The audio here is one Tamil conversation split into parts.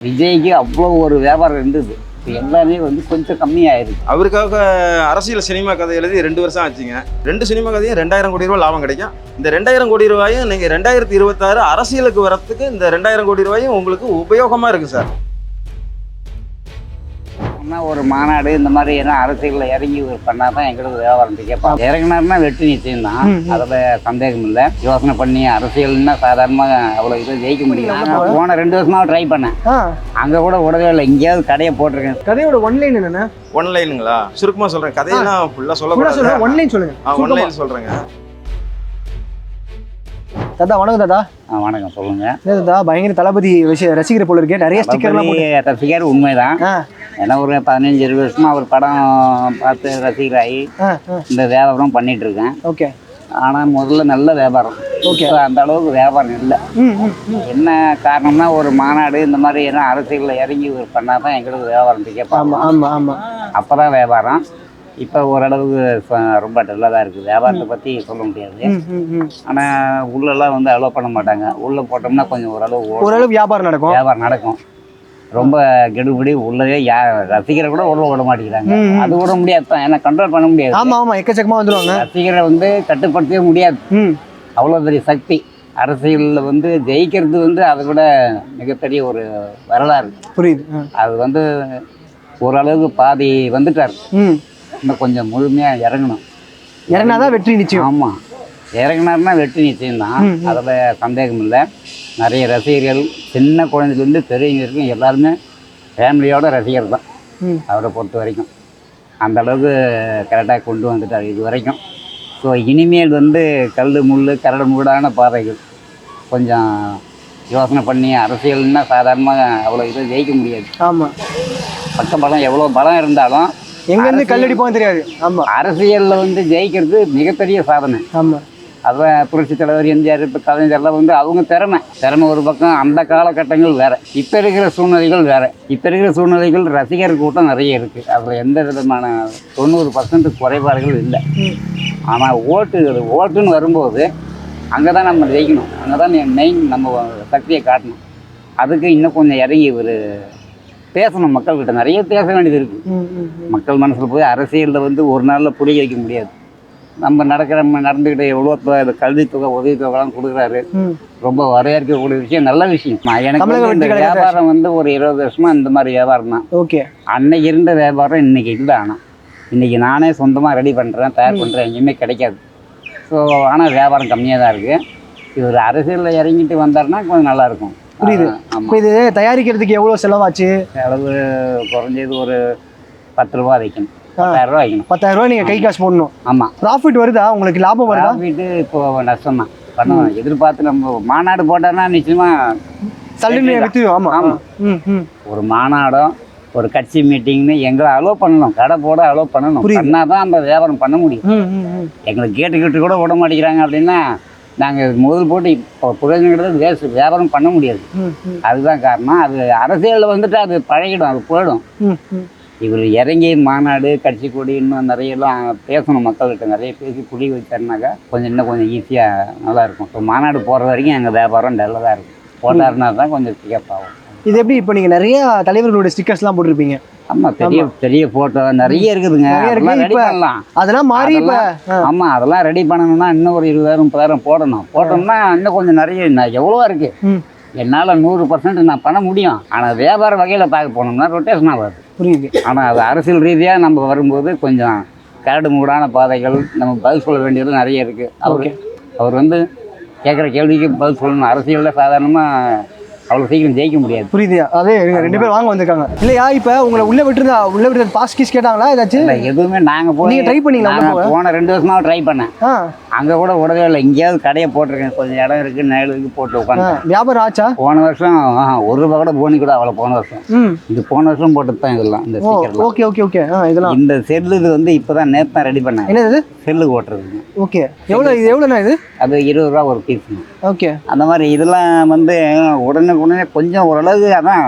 விஜய்க்கு அவ்வளோ ஒரு வியாபாரம் இருந்தது. இப்போ எல்லாமே வந்து கொஞ்சம் கம்மியாயிருக்கு. அவருக்காக அரசியல் சினிமா கதை எழுதி 2 வருஷம் ஆச்சுங்க. 2 சினிமா கதையும் 2000 கோடி ரூபாய் லாபம் கிடைக்கும். இந்த 2000 கோடி ரூபாயும் நீங்கள் 2026 அரசியலுக்கு வரத்துக்கு இந்த 2000 கோடி ரூபாயும் உங்களுக்கு உபயோகமாக இருக்குது சார். ஒரு மாநாடு இந்த மாதிரி ஏன்னா அரசியலில் இறங்கி பண்ணால் தான் எங்களுக்கு வியாபாரம் கேட்பாங்க. இறங்கினாருன்னா வெற்றி நிச்சயம் தான், அதில் சந்தேகம் இல்லை. யோசனை பண்ணி அரசியல்னா சாதாரணமாக அவ்வளோ இதை ஜெயிக்க முடியும். நான் போன 2 வருஷமாக ட்ரை பண்ணேன், அங்கே கூட விடவே இல்லை. எங்கேயாவது கடையை போட்டிருக்கேன். கதையோட ஒன்லைன் என்னன்னா? ஒன்லைனுங்களா? சுருக்கமாக சொல்கிறேன், கதையெல்லாம் ஃபுல்லாக சொல்லக்கூடாது. ஒன்லைன் சொல்லுங்க. ஒன்லைன் சொல்கிறேங்க. தாத்தா வணக்கம். தாத்தா வணக்கம், சொல்லுங்க. தாத்தா பயங்கர தளபதி ரசிகர் போல இருக்கேன், நிறைய ஸ்டிக்கர்லாம் ரசிகர் உண்மைதான். ஏன்னா ஒரு 15-20 வருஷமா அவர் படம் பார்த்து ரசிகராகி இந்த வியாபாரம் பண்ணிட்டு இருக்கேன். ஓகே. ஆனால் முதல்ல நல்ல வியாபாரம், அந்த அளவுக்கு வியாபாரம் இல்லை. என்ன காரணம்னா ஒரு மாநாடு இந்த மாதிரி ஏன்னா அரசியலில் இறங்கி பண்ணால் தான் எங்களுக்கு வியாபாரம் கேட்பாங்க. அப்போ தான் வியாபாரம். இப்போ ஓரளவுக்கு ரொம்ப டல்லாக தான் இருக்குது. வியாபாரத்தை பற்றி சொல்ல முடியாது. ஆனால் உள்ளெல்லாம் வந்து அலோவ் பண்ண மாட்டாங்க. உள்ளே போட்டோம்னா கொஞ்சம் ஓரளவு வியாபாரம் நடக்கும். ரொம்ப கெடுபடி உள்ளவே ரசிகரை கூட உள்ள விட மாட்டேங்கிறாங்க. அது விட முடியாது தான், ஏன்னா கண்ட்ரோல் பண்ண முடியாது. எக்கச்சக்கமாக வந்துடுவாங்க. ரசிகரை வந்து கட்டுப்படுத்தவே முடியாது. அவ்வளோ பெரிய சக்தி அரசியலில் வந்து ஜெயிக்கிறது வந்து அதை விட மிகப்பெரிய ஒரு வரலாறு. புரியுது. அது வந்து ஓரளவுக்கு பாதி வந்துட்டார். இன்னும் கொஞ்சம் முழுமையாக இறங்கினாதான் வெற்றி நிச்சயம். ஆமாம், இறங்கினார்னா வெற்றி நிச்சயம் தான், அதில் சந்தேகம் இல்லை. நிறைய ரசிகர்கள் சின்ன குழந்தைலேருந்து பெரியவங்க இருக்கும், எல்லாருமே ஃபேமிலியோட ரசிகர் தான் அவரை பொறுத்த வரைக்கும். அந்த அளவுக்கு கரெக்டாக கொண்டு வந்துட்டார் இது வரைக்கும். ஸோ இனிமேல் வந்து கல் முள் கரடு முரடான பாதைகள் கொஞ்சம் யோசனை பண்ணி அரசியல்னா சாதாரணமாக அவ்வளோ இதை ஜெயிக்க முடியாது. ஆமாம், பக்க பலம் எவ்வளோ பலம் இருந்தாலும் எங்கேருந்து கல்லடிப்போம் தெரியாது. ஆமாம், அரசியலில் வந்து ஜெயிக்கிறது மிகப்பெரிய சாதனை. ஆமாம், அதான் புரட்சி தலைவர் எம்ஜிஆர், இப்போ கலைஞர்லாம் வந்து அவங்க திறமை ஒரு பக்கம். அந்த காலகட்டங்கள் வேறு, இப்போ இருக்கிற சூழ்நிலைகள் வேறு. இப்போ இருக்கிற சூழ்நிலைகள் ரசிகர் கூட்டம் நிறைய இருக்குது, அதில் எந்த விதமான 90% குறைபாடுகள் இல்லை. ஆனால் ஓட்டுன்னு வரும்போது அங்கே தான் நம்ம ஜெயிக்கணும், அங்கே தான் மெயின் நம்ம சக்தியை காட்டணும். அதுக்கு இன்னும் கொஞ்சம் இறங்கி ஒரு பேசணும், மக்கள்கிட்ட நிறைய பேச வேண்டியது இருக்குது. மக்கள் மனசில் போய் அரசியலில் வந்து ஒரு நாளில் புரிய வைக்க முடியாது. நம்ம நடந்துக்கிட்ட எவ்வளோ கல்வித்தொகை உதவித்தொகைலாம் கொடுக்குறாரு, ரொம்ப வரவேற்கக்கூடிய விஷயம், நல்ல விஷயம். எனக்கு இந்த வியாபாரம் வந்து ஒரு 20 வருஷமாக இந்த மாதிரி வியாபாரம் தான். ஓகே. அன்னைக்கு இருந்த வியாபாரம் இன்றைக்கி இல்லை. ஆனால் இன்றைக்கி நானே சொந்தமாக ரெடி பண்ணுறேன், தயார் பண்ணுறேன், எங்கேயுமே கிடைக்காது. ஸோ ஆனால் வியாபாரம் கம்மியாக தான் இருக்குது. இவர் அரசியலில் இறங்கிட்டு வந்தாருன்னா கொஞ்சம் நல்லாயிருக்கும். புரியுது. இப்போ இது தயாரிக்கிறதுக்கு எவ்வளோ செலவாச்சு? செலவு குறைஞ்சது ஒரு 10 ரூபா வைக்கணும், 10,000 ரூபா வைக்கணும். 10,000 ரூபா நீங்கள் கை காசு போடணும். ஆமாம். ப்ராஃபிட் வருதா உங்களுக்கு? லாபம் வருதா? ப்ராஃபிட்டு இப்போ நஷ்டம் தான். பண்ணுவோம் எதிர்பார்த்து நம்ம மாநாடு போட்டோம்னா நிச்சயமாக சல்லுன்னு விற்றுவோம். ஆமாம், ஆமாம். ஒரு மாநாடோ ஒரு கட்சி மீட்டிங்னு எங்களை அலோவ் பண்ணணும், கடை போட அலோவ் பண்ணணும். பண்ணால் தான் அந்த வியாபாரம் பண்ண முடியும். எங்களுக்கு கேட்டு கூட விட மாட்டேங்கிறாங்க அப்படின்னா நாங்கள் முதல் போட்டு இப்போ புரோஜனங்கிறது வேஸ்ட், வியாபாரம் பண்ண முடியாது. அதுதான் காரணம். அது அரசியலில் வந்துட்டு அது பழகிடும், அது போயிடும். இவர் இறங்கி மாநாடு கட்சி கொடி இன்னும் நிறையெல்லாம் பேசணும், மக்கள்கிட்ட நிறைய பேசி புளி வச்சாருனாக்கா இன்னும் கொஞ்சம் ஈஸியாக நல்லாயிருக்கும். இப்போ மாநாடு போகிற வரைக்கும் எங்கள் வியாபாரம் நல்லா தான் இருக்கும். போட்டாருனா தான் கொஞ்சம் கேப்பாகும். இது எப்படி இப்போ நீங்கள் நிறைய தலைவர்களோட ஸ்டிக்கர்ஸ்லாம் போட்டிருப்பீங்க? ஆமாம், பெரிய ஃபோட்டோ நிறைய இருக்குதுங்க. அதெல்லாம் மாறி இப்போ ஆமாம், அதெல்லாம் ரெடி பண்ணணும்னா இன்னும் ஒரு 20,000-30,000 போட்டோம்னா இன்னும் கொஞ்சம் நிறைய எவ்வளோ இருக்குது. என்னால் 100% நான் பண்ண முடியும். ஆனால் வியாபார வகையில் பார்க்க போனோம்னா ரொட்டேஷன் ஆகாது. புரியுது. ஆனால் அது அரசியல் ரீதியாக நம்ம வரும்போது கொஞ்சம் கரடு மூடான பாதைகள், நம்ம பதில் சொல்ல வேண்டியது நிறைய இருக்குது. அவர் வந்து கேட்குற கேள்விக்கு பதில் சொல்லணும். அரசியலில் சாதாரணமாக அவ்வளோ சீக்கிரம் ஜெயிக்க முடியாது. புரியுது. அதே 2 பேர் வாங்க வந்திருக்காங்க இல்லையா? இப்போ உங்களை உள்ளே விட்டு பாஸ் கீஸ் கேட்டாங்களா ஏதாச்சும்? இல்லை, எதுவுமே நாங்கள் போய் ட்ரை பண்ணீங்களா? போன 2 வருஷமாக ட்ரை பண்ணேன், அங்கே கூட விடவே இல்லை. எங்கேயாவது கடையை போட்டிருக்கேன், கொஞ்சம் இடம் இருக்குது, நேலுக்கு போட்டு உட்காந்து. வியாபாரம் ஆச்சா? போன வருஷம் 1 ரூபா கூட போனி கூட அவ்வளோ. போன வருஷம் இது போன வருஷம் போட்டு தான் இதெல்லாம் இந்த ஸ்டிக்கர். Okay okay okay. இதெல்லாம் இந்த செல்லு இது வந்து இப்போ தான் நேற்று தான் ரெடி பண்ணேன். என்னது செல்லு ஓட்டுறதுங்க? ஓகே. எவ்வளோண்ணா இது? அது 20 ரூபா ஒரு பீஸுங்க. ஓகே. அந்த மாதிரி இதெல்லாம் வந்து உடனே கொஞ்சம் ஓரளவுக்கு அதான்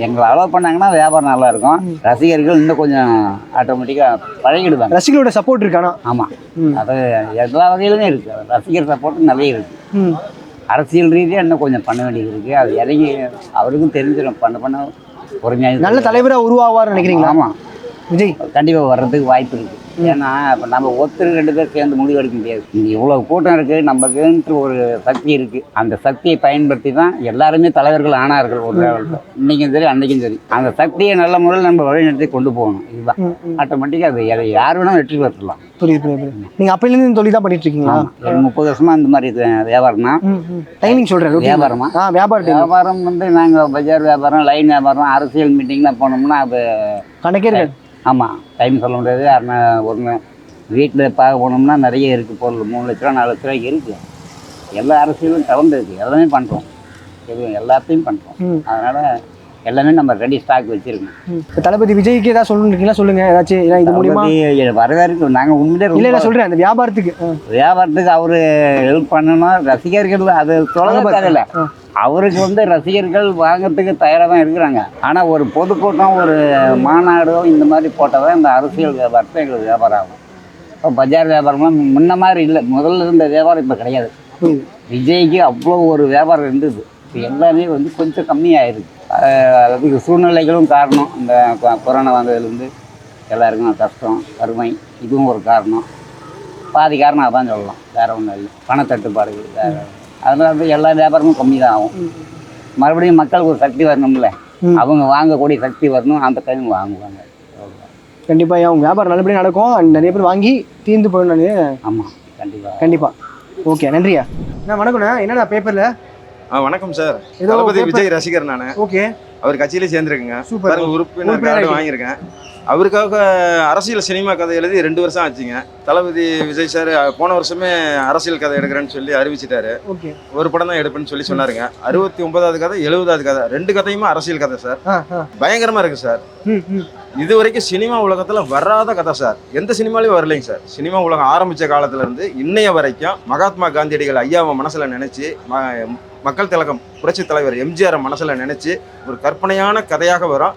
எங்களை அலோவ் பண்ணாங்கன்னா வியாபாரம் நல்லா இருக்கும். ரசிகர்கள் இன்னும் கொஞ்சம் ஆட்டோமேட்டிக்காக பழகிடுவாங்க. ரசிகர்களோட சப்போர்ட் இருக்கானா? ஆமாம், அது எல்லா வகையிலுமே இருக்குது. ரசிகர் சப்போர்ட் நிறைய இருக்குது. அரசியல் ரீதியாக இன்னும் கொஞ்சம் பண்ண வேண்டியது இருக்குது. அது இறங்கி அவருக்கும் தெரிஞ்சிடும் பண்ண பொறுமையாக நல்ல தலைவராக உருவாவார்னு நினைக்கிறீங்களா? ஆமாம், விஜய் கண்டிப்பாக வர்றதுக்கு வாய்ப்பு இருக்குது. ஏன்னா இப்போ நம்ம ஒருத்தர் 2 பேர் சேர்ந்து முடிவு எடுக்க முடியாது. இங்கே இவ்வளோ கூட்டம் இருக்குது, நமக்குன்ட்டு ஒரு சக்தி இருக்குது. அந்த சக்தியை பயன்படுத்தி தான் எல்லாருமே தலைவர்கள் ஆனார்கள் ஒரு லெவலில். இன்றைக்கும் சரி அன்றைக்கும் சரி அந்த சக்தியை நல்ல முறையில் நம்ம வழிநடத்தி கொண்டு போகணும். இதுதான் ஆட்டோமேட்டிக்காக அது யார் வேணாலும் வெற்றி பெற்றலாம். புரியுது. நீங்கள் அப்பையிலேருந்து இந்த தொழில் தான் பண்ணிட்டு இருக்கீங்களா? 30 வருஷமாக இந்த மாதிரி வியாபாரம் தான். டைமிங் சொல்கிறேன். வியாபாரமா? வியாபாரம் வந்து நாங்கள் பஜார் வியாபாரம், லைன் வியாபாரம், அரசியல் மீட்டிங்லாம் போனோம்னா அது கணக்கே இருக்காது. ஆமாம், டைம் சொல்ல முடியாது. ஒன்று வீட்டில் பார்க்க போனோம்னா நிறைய இருக்குது பொருள். 3 லட்ச ரூபா 4 லட்ச ரூபாய்க்கு இருக்குது. எல்லா அரசியலும் கலந்துருக்கு. எல்லாமே பண்ணுறோம், எல்லாத்தையும் பண்ணுறோம். அதனால் எல்லாமே நம்ம ரெடி ஸ்டாக் வச்சுருக்கோம். இப்போ தளபதி விஜய்க்கு ஏதாவது சொல்லணுங்களா? சொல்லுங்கள் ஏதாச்சும். ஏன்னா இது மூலிமா வரவேற்கும். நாங்கள் உண்மையிலே இல்லை சொல்கிறேன், அந்த வியாபாரத்துக்கு அவர் ஹெல்ப் பண்ணணும். ரசிகர்கள் அது சொல்லல. அவருக்கு வந்து ரசிகர்கள் வாங்கிறதுக்கு தயாராக தான் இருக்கிறாங்க. ஆனால் ஒரு பொதுக்கூட்டம், ஒரு மாநாடோ இந்த மாதிரி போட்டால் தான் இந்த அரசியல் வியாபாரத்தை எங்களுக்கு வியாபாரம் ஆகும். இப்போ பஜார் வியாபாரம்லாம் முன்ன மாதிரி இல்லை. முதல்ல இருந்த வியாபாரம் இப்போ கிடையாது. விஜய்க்கு அவ்வளோ ஒரு வியாபாரம் இருந்தது. இப்போ எல்லாமே வந்து கொஞ்சம் கம்மியாகிருக்கு. அதுக்கு சூழ்நிலைகளும் காரணம். இந்த கொரோனா வந்ததுலேருந்து எல்லாருக்கும் கஷ்டம், வறுமை, இதுவும் ஒரு காரணம். பாதி காரணம் அதான் சொல்லலாம், வேறு ஒன்றும் இல்லை. பணத்தட்டுப்பாடுகள் வேறு. அதனால வந்து எல்லா வியாபாரமும் கம்மி தான் ஆகும். மறுபடியும் மக்களுக்கு ஒரு சக்தி வரணும்ல, அவங்க வாங்கக்கூடிய சக்தி வரணும். அந்த டைம் வாங்குவாங்க. கண்டிப்பாக அவங்க வியாபாரம் நல்லபடியாக நடக்கும். நிறைய பேர் வாங்கி தீர்ந்து போயிடணும். ஆமாம், கண்டிப்பாக. ஓகே, நன்றியா. வணக்கண்ணா. என்னண்ணா பேப்பரில்? வணக்கம் சார். தளபதி விஜய் ரசிகர் நான். ஓகே. அவர் கட்சியிலே சேர்ந்துருக்குங்க. சூப்பர். உறுப்பினர் கார்டு வாங்கியிருக்கேன். அவருக்காக அரசியல் சினிமா கதை எழுதி 2 வருஷம் ஆச்சுங்க. தளபதி விஜய் சார் போன வருஷமே அரசியல் கதை எடுக்கிறேன்னு சொல்லி அறிவிச்சிட்டாரு. ஒரு படம் தான் எடுப்பேன்னு சொல்லி சொன்னாருங்க. 69வது கதை, 70வது கதை, 2 கதையுமே அரசியல் கதை சார். பயங்கரமா இருக்கு சார். இது வரைக்கும் சினிமா உலகத்துல வராத கதை சார். எந்த சினிமாலையும் வரலைங்க சார். சினிமா உலகம் ஆரம்பிச்ச காலத்துல இருந்து இன்னைய வரைக்கும் மகாத்மா காந்தியடிகள் ஐயாவை மனசுல நினைச்சு, மக்கள் திலகம் புரட்சி தலைவர் எம்ஜிஆர் மனசுல நினைச்சு ஒரு கற்பனையான கதையாக வரும்.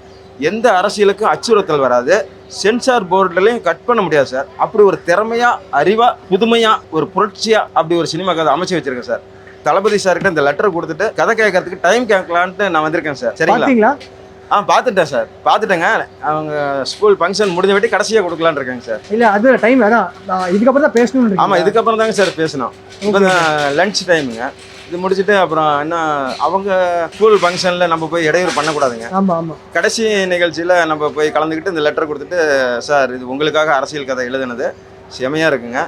எந்த அரசியலுக்கும் அச்சுறுத்தல் வராது. சென்சார் போர்டுலையும் கட் பண்ண முடியாது சார். அப்படி ஒரு திறமையா, அறிவா, புதுமையா, ஒரு புரட்சியா அப்படி ஒரு சினிமா கதை அமைச்சு வச்சிருக்கேன் சார். தளபதி சார்கிட்ட இந்த லெட்டர் கொடுத்துட்டு கதை கேட்கறதுக்கு டைம் கேட்கலான்ட்டு நான் வந்திருக்கேன் சார். சரிங்களா? பார்த்துட்டேன் சார். பார்த்துட்டேங்க. அவங்க ஸ்கூல் ஃபங்க்ஷன் முடிஞ்ச வாட்டி கடைசியாக கொடுக்கலான்னு இருக்காங்க சார். இல்லை, அது டைம் அதான் இதுக்கப்புறம் தான் பேசணும். ஆமாம், இதுக்கப்புறம் தாங்க சார் பேசணும். இப்போ லன்ச் டைமுங்க. இது முடிச்சுட்டு அப்புறம் என்ன, அவங்க ஸ்கூல் ஃபங்க்ஷனில் நம்ம போய் இடையூறு பண்ணக்கூடாதுங்க. கடைசி நிகழ்ச்சியில் நம்ம போய் கலந்துக்கிட்டு இந்த லெட்டர் கொடுத்துட்டு, சார் இது உங்களுக்காக அரசியல் கதை எழுதுனது செமையாக இருக்குங்க.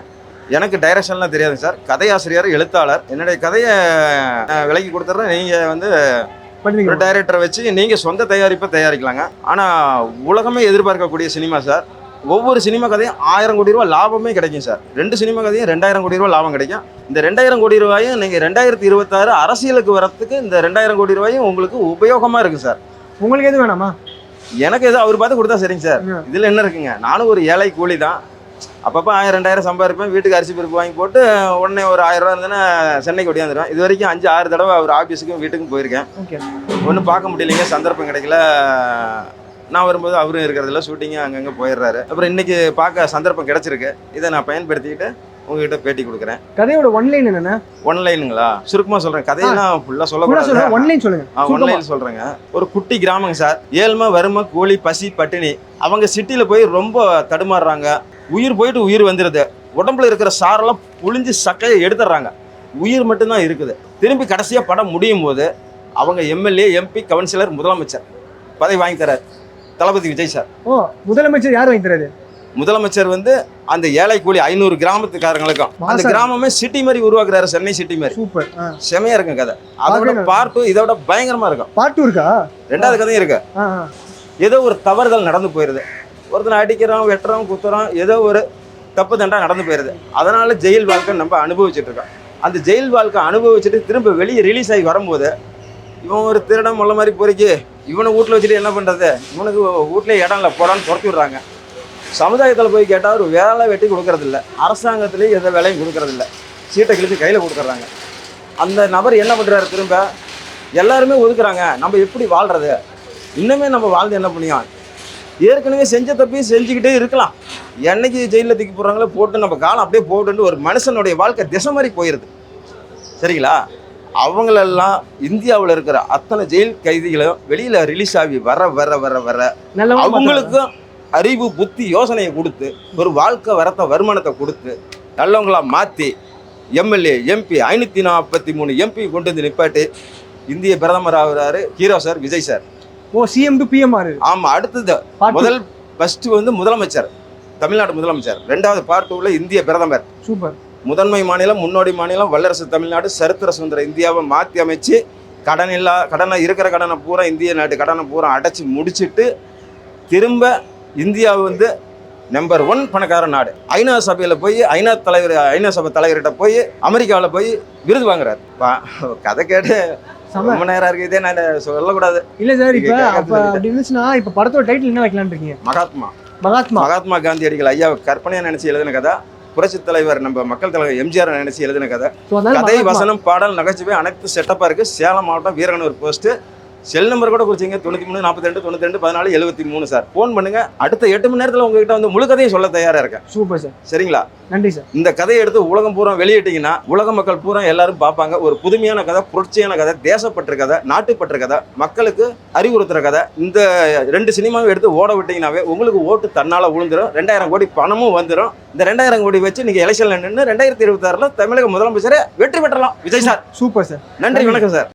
எனக்கு டைரக்ஷன்லாம் தெரியாதுங்க சார். கதையாசிரியர், எழுத்தாளர். என்னுடைய கதையை விலைக்கு கொடுத்துட்றேன். நீங்கள் வந்து ஒரு டைரக்டரை வச்சு நீங்கள் சொந்த தயாரிப்பை தயாரிக்கலாங்க. ஆனால் உலகமே எதிர்பார்க்கக்கூடிய சினிமா சார். ஒவ்வொரு சினிமா கதையும் 1000 கோடி ரூபா லாபமே கிடைக்கும் சார். 2 சினிமா கதையும் 2000 கோடி ரூபா லாபம் கிடைக்கும். இந்த 2000 கோடி ரூபாயும் நீங்கள் 2026 அரசியலுக்கு வரத்துக்கு இந்த 2000 கோடி ரூபாயும் உங்களுக்கு உபயோகமாக இருக்குது சார். உங்களுக்கு எது வேணாமா? எனக்கு எது அவர் பார்த்து கொடுத்தா சரிங்க சார். இதில் என்ன இருக்குங்க, நானும் ஒரு ஏழை கூலி தான். அப்பப்போ 1000-2000 சம்பாதிப்பேன். வீட்டுக்கு அரிசி பருப்பு வாங்கி போட்டு உடனே ஒரு 1000 ரூபா இருந்தேன்னா சென்னைக்கு ஒடியாந்துருவேன். இது வரைக்கும் 5-6 தடவை அவர் ஆஃபீஸுக்கும் வீட்டுக்கும் போயிருக்கேன். ஒன்றும் பார்க்க முடியலைங்க, சந்தர்ப்பம் கிடைக்கல. நான் வரும்போது அவரும் இருக்கிறதில்ல, ஷூட்டிங்கு அங்கங்கே போயிடுறாரு. அப்புறம் இன்னைக்கு பார்க்க சந்தர்ப்பம் கிடைச்சிருக்கு. இதை நான் பயன்படுத்திக்கிட்டு உங்ககிட்ட பேட்டி கொடுக்குறேன். கதையோட ஒன்லைன் என்னென்ன? ஒன்லைனுங்களா? சுருக்கமாக சொல்கிறேன். கதையெல்லாம் ஃபுல்லாக சொல்லக்கூடாது. ஒன்லைன் சொல்லுங்க. ஒன்லைன் சொல்கிறேங்க. ஒரு குட்டி கிராமங்க சார். ஏழ்மை, வறுமை, கூலி, பசி, பட்டினி. அவங்க சிட்டியில் போய் ரொம்ப தடுமாறுறாங்க. உயிர் போயிட்டு உயிர் வந்துடுது. உடம்புல இருக்கிற சாரெல்லாம் புழிஞ்சு சக்கையை எடுத்துடுறாங்க. உயிர் மட்டும்தான் இருக்குது. திரும்பி கடைசியாக படம் முடியும் போது அவங்க எம்எல்ஏ, எம்பி, கவுன்சிலர், முதலமைச்சர் பதவி வாங்கி தராரு தளபதி விஜய் சார். முதலமைச்சர் யார் வாங்கி தராரு? முதலமைச்சர் வந்து அந்த ஏழை கூலி 500 கிராமத்துக்காரங்களுக்கும் அந்த கிராமமே சிட்டி மாதிரி உருவாக்குறாரு. சென்னை சிட்டி மாதிரி. சூப்பர். செமையா இருக்கும் கதை. அதோட பார்ட் 2 இதை விட பயங்கரமா இருக்கும். பார்ட் 2 இருக்கா? 2வது கதையும் இருக்கு. ஏதோ ஒரு தவறுதல் நடந்து போயிருது. ஒருத்தனை அடிக்கிறோம், வெட்டுறோம், குத்துறோம், ஏதோ ஒரு தப்பு தண்டா நடந்து போயிருது. அதனால ஜெயில் வாழ்க்கை நம்ம அனுபவிச்சுட்டு இருக்கோம். அந்த ஜெயில் வாழ்க்கை அனுபவிச்சுட்டு திரும்ப வெளியே ரிலீஸ் ஆகி வரும்போது இவன் ஒரு திருடம் முள்ள மாதிரி பொறிக்கி இவனை வீட்டில் வச்சுட்டு என்ன பண்ணுறது, இவனுக்கு வீட்டிலே இடம் இல்லை போடான்னு துரத்தி விட்றாங்க. சமுதாயத்தில் போய் கேட்டால் ஒரு வேலை வெட்டி கொடுக்கறதில்ல. அரசாங்கத்துலேயும் எந்த வேலையும் கொடுக்கறதில்ல. சீட்டை கிழித்து கையில் கொடுத்துட்றாங்க. அந்த நபர் என்ன பண்ணுறாரு, திரும்ப எல்லாருமே ஒதுக்குறாங்க. நம்ம எப்படி வாழ்கிறது, இன்னுமே நம்ம வாழ்ந்து என்ன பண்ணியும், ஏற்கனவே செஞ்ச தப்பையும் செஞ்சுக்கிட்டே இருக்கலாம். என்னைக்கு ஜெயிலில் தூக்கி போடுறாங்களோ போட்டு நம்ம காலம் அப்படியே போட்டுட்டு ஒரு மனுஷனுடைய வாழ்க்கை திசை மாதிரி போயிடுது. சரிங்களா? அவங்களெல்லாம் இந்தியாவில் இருக்கிற அத்தனை ஜெயில் கைதிகளும் வெளியில் ரிலீஸ் ஆகி வர வர வர வர நல்லவங்க அவங்களுக்கும் அறிவு புத்தி யோசனையை கொடுத்து ஒரு வாழ்க்கை வரத்த வருமானத்தை கொடுத்து நல்லவங்களா மாற்றி எம்எல்ஏ எம்பி 543 எம்பி கொண்டு வந்து நிப்பாட்டி இந்திய பிரதமர் ஆகுறாரு hero sir Vijay sir. Oh CM to PM ஆறு. ஆமாம், அடுத்தது ஃபர்ஸ்ட் வந்து முதலமைச்சர், தமிழ்நாடு முதலமைச்சர். 2வது பார்ட் 2ல இந்திய பிரதமர். சூப்பர். முதன்மை மாநிலம், முன்னோடி மாநிலம், வல்லரசு தமிழ்நாடு, சரித்திர சுதந்திர இந்தியாவை மாற்றி அமைச்சு கடனை இருக்கிற கடனை பூரா இந்திய நாட்டு கடனை பூரா அடைச்சி முடிச்சுட்டு திரும்ப இந்தியாவை வந்து நம்பர் 1 பணக்கார நாடு. ஐநா சபையில் போய் ஐநா சபை தலைவர்கிட்ட போய் அமெரிக்காவில் போய் விருது வாங்குறாரு. கதை கேட்டு ரொம்ப நேரம் இருக்கு, இதே நான் சொல்லக்கூடாது. இல்ல சார், இப்ப அப்படி இருந்துச்சுன்னா இப்ப படத்தோட டைட்டில் என்ன வைக்கலாம்னு இருக்கீங்க? மகாத்மா காந்தியடிகள் ஐயா கற்பனையா நினைச்சு எழுதின கதை, புரட்சி தலைவர் நம்ம மக்கள் தலைவர் எம்ஜிஆர் நினைச்சு எழுதின கதை. கதை, வசனம், பாடல், நகைச்சுவை அனைத்து செட்டப்பா இருக்கு. சேலம் மாவட்டம் வீரகனூர் போஸ்ட். செல் நம்பர் கூட குறிச்சிங்க 93 42 92 14 73 சார். ஃபோன் பண்ணுங்க. அடுத்த 8 மணி நேரத்தில் உங்ககிட்ட வந்து முழு கதையை சொல்ல தயாரா இருக்கேன். Super sir. சரிங்களா? நன்றி சார். இந்த கதையை எடுத்து உலகம் பூரா வெளியிட்டீங்கன்னா உலக மக்கள் பூரா எல்லாரும் பார்ப்பாங்க. ஒரு புதுமையான கதை, புரட்சியான கதை, தேசப்பற்று கதை, நாட்டுப்பற்று கதை, மக்களுக்கு அறிவுறுத்துற கதை. இந்த 2 சினிமாவை எடுத்து ஓட விட்டீங்கன்னாவே உங்களுக்கு ஓட்டு தன்னால விழுந்துடும். 2000 கோடி பணமும் வந்துடும். இந்த 2000 கோடி வச்சு நீங்க எலெக்ஷன்ல நின்று 2026ல தமிழக முதலமைச்சரை வெற்றி பெற்றலாம். விஜய் சார். Super sir. நன்றி, வணக்கம் சார்.